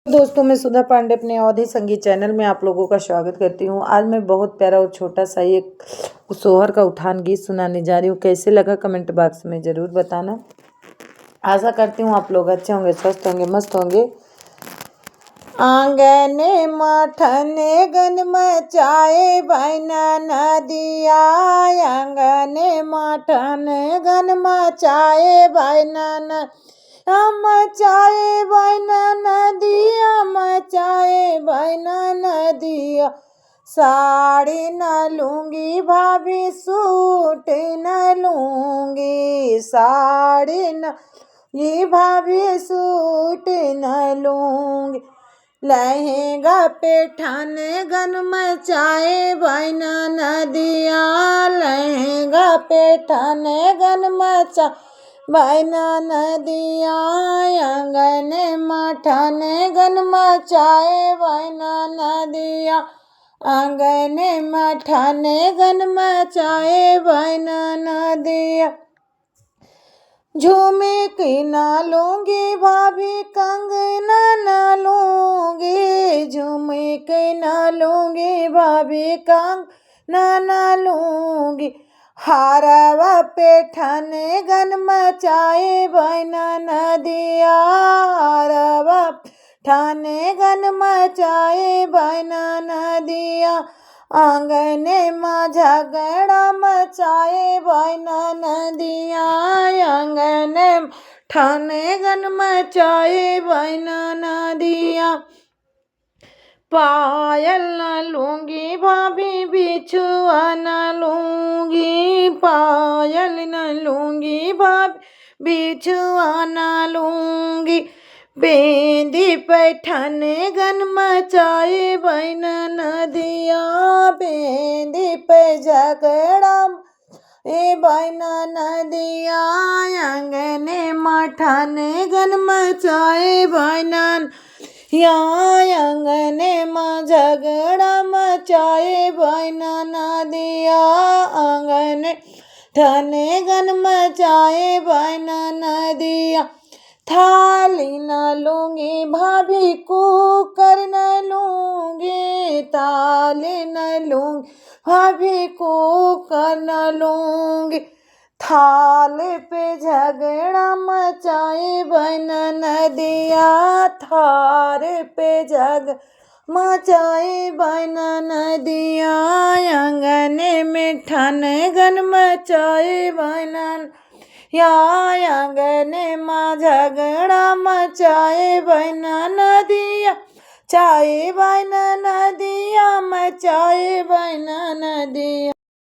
दोस्तों, मैं सुधा पांडे अपने अवधि संगीत चैनल में आप लोगों का स्वागत करती हूँ। आज मैं बहुत प्यारा और छोटा सा एक सोहर का उठान गीत सुनाने जा रही हूँ। कैसे लगा कमेंट बॉक्स में ज़रूर बताना। आशा करती हूँ आप लोग अच्छे होंगे, स्वस्थ होंगे, मस्त होंगे। आंगने माठने गन मचाए बहना नदिया, आंगने माठने गन मचाए बहना मचाए बहना नदिया, मचाए बहना नदिया। साड़ी न लूंगी भाभी, सूट न लूंगी, साड़ी न ये भाभी, सूट न लूंगी। लहंगा पे ठाने गन मचाए बहना नदिया, लहंगा पे ठाने गन मचा बहना नदिया, आंगने माठने गन मचाए बहना नदिया, आंगने माठने गन मचाए बहना नदिया। झुमकी ना लूंगी भाभी, कंगना ना लूंगी, झुमकी ना लूंगी भाभी, कंगना ना लूंगी। हारवा पे ठाने गन मचाए बहना नदिया, हारवा ठाने गन मचाए बहना नदिया, आंगने में झगड़ा मचाए बहना नदिया, आंगने ठाने गन मचाए बहना नदिया। पायल न लूंगी भाभी, बिछुआ न लूंगी, पायल न लूंगी भाभी, बिछुआ न लूंगी। बेंदी पैठने गन मचाए बहना नदिया, बेंदी पे झगड़ा बहना नदिया, आंगने माठने गन मचाए बहना या, आंगने में झगड़ा मचाए बहना नदिया, आंगने ठाने गन मचाए बहना नदिया। थाली न लूंगी भाभी, कुकर न लूंगी, थाली न लूंगी भाभी, कुकर न लूंगी। थाल पे झगड़ा मचाए बहना नदिया, थार पे जग मचाए बहना नदिया, आंगने में ठाने गन मचाए बहना या, आंगने में झगड़ा मचाए बहना नदिया, चाहे बहना नदिया, मचाए बहना नदिया।